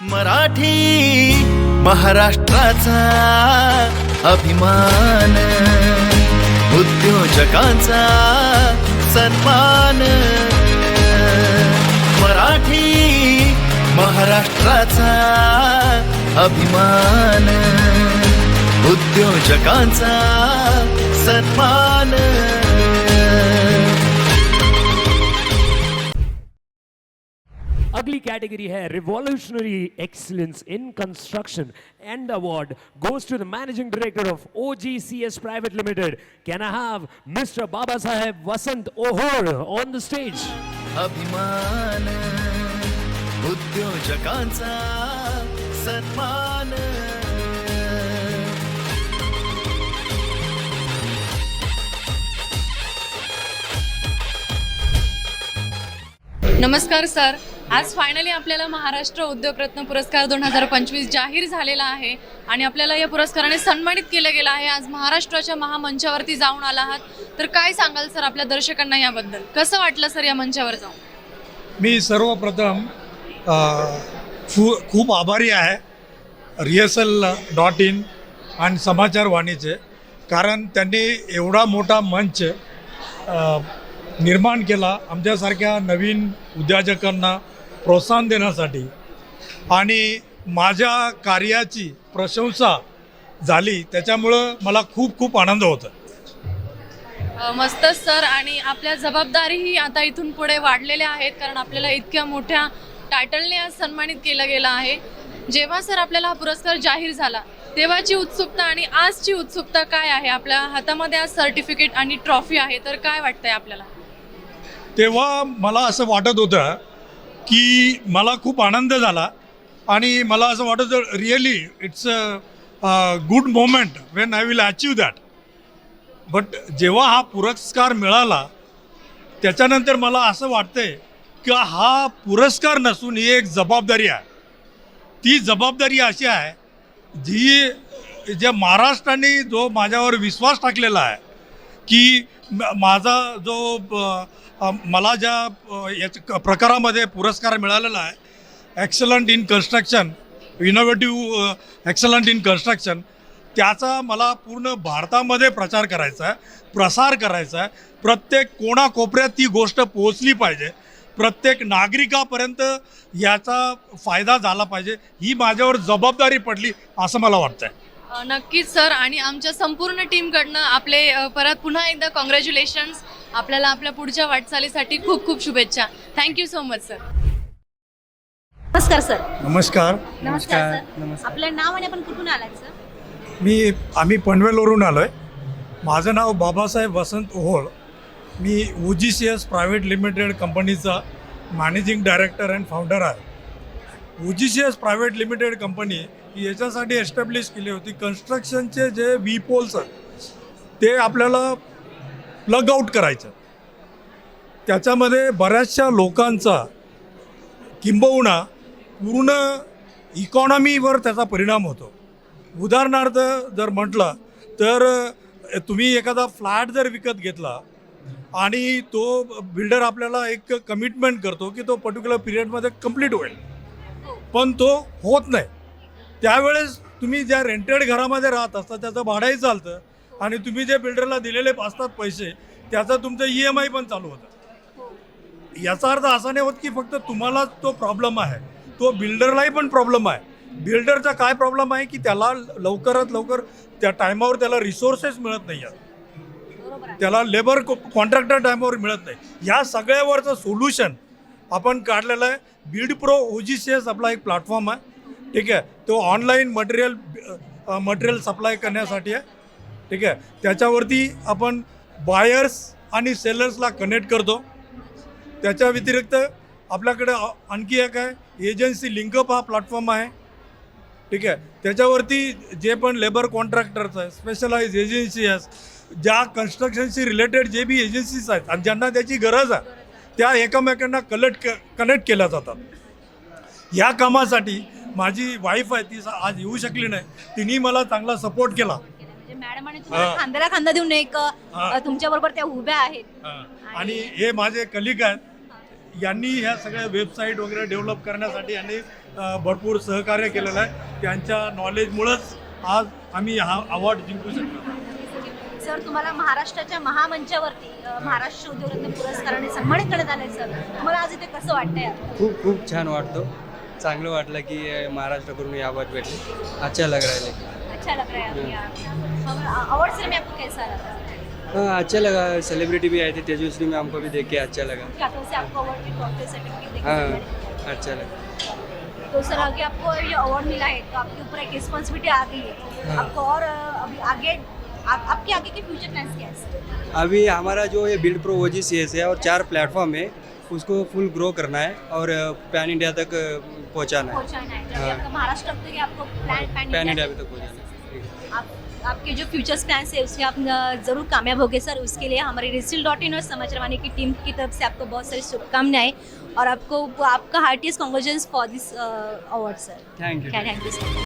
मराठी महाराष्ट्राचा अभिमान, उद्योजकांचा सन्मान। मराठी महाराष्ट्राचा अभिमान, उद्योजकांचा सन्मान। अगली कैटेगरी है revolutionary excellence in construction and award goes to the managing director of OGCS Private Limited. Can I have Mr. Baba Saheb Vasant Ohol on the stage? अभिमान, उद्योजकांचा सन्मान। नमस्कार सर, आज फायनली आपल्याला महाराष्ट्र उद्योगरत्न पुरस्कार 2025 जाहीर झालेला आहे आणि आपल्याला या पुरस्काराने सन्मानित केलं गेलं आहे। आज महाराष्ट्राच्या महामंचावरती जाऊन आला आहात, तर काय सांगाल सर आपल्या दर्शकांना याबद्दल? कसं वाटलं सर या मंचावर जाऊन? मी सर्वप्रथम खूप आभारी आहे rehearsal.in आणि समाचार वाणीचे, कारण त्यांनी एवढा मोठा मंच निर्माण केला आमच्यासारख्या नवीन उद्योजकांना प्रोत्साहन देण्यासाठी, आणि माझ्या कार्याची प्रशंसा झाली त्याच्यामुळं मला खूप खूप आनंद होता। मस्त सर, आणि आपल्या जबाबदारीही आता इथून पुढे वाढलेल्या आहेत, कारण आपल्याला इतक्या मोठ्या टायटलने आज सन्मानित केलं गेलं आहे। जेव्हा सर आपल्याला हा पुरस्कार जाहीर झाला तेव्हाची उत्सुकता आणि आजची उत्सुकता काय आहे? आपल्या हातामध्ये आज सर्टिफिकेट आणि ट्रॉफी आहे, तर काय वाटतंय आपल्याला? तेव्हा मला असं वाटत होतं की मला खूप आनंद झाला आणि मला असं वाटत होतं really it's a good moment when I will achieve that. But जेव्हा हा पुरस्कार मिळाला त्याच्यानंतर मला असं वाटतंय की हा पुरस्कार नसून ही एक जबाबदारी आहे। ती जबाबदारी अशी आहे जी ज्या महाराष्ट्राने जो माझ्यावर विश्वास टाकलेला आहे की माझा जो मला ज्या याच्या प्रकारामध्ये पुरस्कार मिळालेला आहे excellent in construction, innovative excellent in construction, त्याचा मला पूर्ण भारतामध्ये प्रचार करायचा आहे, प्रसार करायचा आहे। प्रत्येक कोणाकोपऱ्यात ती गोष्ट पोहोचली पाहिजे, प्रत्येक नागरिकापर्यंत याचा फायदा झाला पाहिजे, ही माझ्यावर जबाबदारी पडली असं मला वाटतं आहे। नक्कीच सर, आणि आमच्या संपूर्ण टीमकडनं आपले परत पुन्हा एकदा कॉंग्रॅच्युलेशन्स। आपल्याला आपल्या पुढच्या वाटचालीसाठी खूप खूप शुभेच्छा। Thank you so much sir. नमस्कार सर। नमस्कार। नमस्कार सर, आपलं नाव आणि आपण कुठून आलात सर? आम्ही पनवेलवरून आलो आहे। माझं नाव बाबासाहेब वसंत ओहोळ। मी OGCS प्रायव्हेट लिमिटेड कंपनीचा मॅनेजिंग डायरेक्टर अँड फाउंडर आहे। OGCS प्रायव्हेट लिमिटेड कंपनी ही याच्यासाठी एस्टॅब्लिश केली होती, कन्स्ट्रक्शनचे जे वी पोल्स आहेत ते आपल्याला प्लग आउट करायचं। त्याच्यामध्ये बऱ्याचशा लोकांचा किंबहुना पूर्ण इकॉनॉमीवर त्याचा परिणाम होतो। उदाहरणार्थ जर म्हटलं तर तुम्ही एखादा फ्लॅट जर विकत घेतला आणि तो बिल्डर आपल्याला एक कमिटमेंट करतो की तो पर्टिक्युलर पिरियडमध्ये कंप्लीट होईल, पण तो होत नाही। त्यावेळेस तुम्ही ज्या रेंटेड घरामध्ये राहत असता त्याचं भाडंही चालतं आणि तुम्ही जे बिल्डरला दिलेले असतात पैसे त्याचा तुमचं EMI पण चालू होतं। याचा अर्थ असा नाही होत की फक्त तुम्हालाच तो प्रॉब्लेम आहे, तो बिल्डरलाही पण प्रॉब्लेम आहे। बिल्डरचा काय प्रॉब्लेम आहे की त्याला लवकरात लवकर त्या टायमावर त्याला रिसोर्सेस मिळत नाही आहेत, त्याला लेबर कॉन्ट्रॅक्टर टायमावर मिळत नाही। या सगळ्यावरचं सोल्युशन आपण काढलेलं आहे। बिल्ड प्रो OGCS आपला एक प्लॅटफॉर्म आहे, ठीक आहे। तो ऑनलाईन मटेरियल सप्लाय करण्यासाठी आहे, ठीक आहे। त्याच्यावरती आपण बायर्स आणि सेलर्सला कनेक्ट करतो। त्याच्या व्यतिरिक्त आपल्याकडे आणखी एक आहे एजन्सी लिंकअप हा प्लॅटफॉर्म आहे, ठीक आहे। त्याच्यावरती जे पण लेबर कॉन्ट्रॅक्टर्स आहे, स्पेशलाइज एजन्सी आहे, ज्या कन्स्ट्रक्शनशी रिलेटेड जे बी एजन्सीज आहेत आणि ज्यांना त्याची गरज आहे त्या एकमेकांना कनेक्ट केल्या जातात। या कामासाठी माझी वाईफ आहे, ती आज येऊ शकली नाही, तिने मला चांगला सपोर्ट केला। मॅडमांनी तुम्हाला खांद्याला खांदा देऊन एक तुमच्या बरोबर त्या उभ्या आहेत, आणि हे माझे कलिग आहेत, यांनी ह्या सगळ्या वेबसाईट वगैरे डेव्हलप करण्यासाठी यांनी भरपूर सहकार्य केलेलं आहे. त्यांच्या नॉलेजमुळंच आज आम्ही हा अवॉर्ड जिंकू शकतो. सर तुम्हाला महाराष्ट्राच्या महामंचावरती महाराष्ट्र उद्योगरत्न पुरस्काराने सन्मानित करण्यात आले सर. तुम्हाला आज इथे कसं वाटतंय? खूप खूप छान वाटतो. चांगलं वाटलं की महाराष्ट्राकडून ही अवॉर्ड भेटली. अच्छा लग रहा है. अच्छा लग रहा है अभी अवार्ड सर में आपको कैसा लगा? हाँ अच्छा लगा. सेलिब्रिटी भी आए थे तेजस्वी मैम को भी देख के अच्छा लगा. क्या तो से आपको अवार्ड की ट्रॉफी सर्टिफिकेट देखने को हाँ मिला? अच्छा लगा. तो सर आगे आपको ये अवार्ड मिला है तो आपके ऊपर एक रिस्पॉन्सिबिलिटी आ गई है. हाँ. आपको और अभी आगे आपके आगे के फ्यूचर प्लान्स क्या है सर? अभी हमारा जो ये बिल्ड प्रो OGCS है और 4 प्लेटफॉर्म है उसको फुल ग्रो करना है और पैन इंडिया तक पहुंचाना है. पहुंचाना है जब हाँ. आपका महाराष्ट्र तक के आपको प्लान पैन इंडिया तक पहुंचाना है. आपके जो फ्यूचर्स प्लान्स है उसमें आप जरूर कामयाब होगे सर. उसके लिए हमारी रिसिल.in और समाचार वाणी की टीम की तरफ से आपको बहुत सारी शुभकामनाएं और आपको आपका heartiest congratulations for this award sir. Thank you. Thank you sir.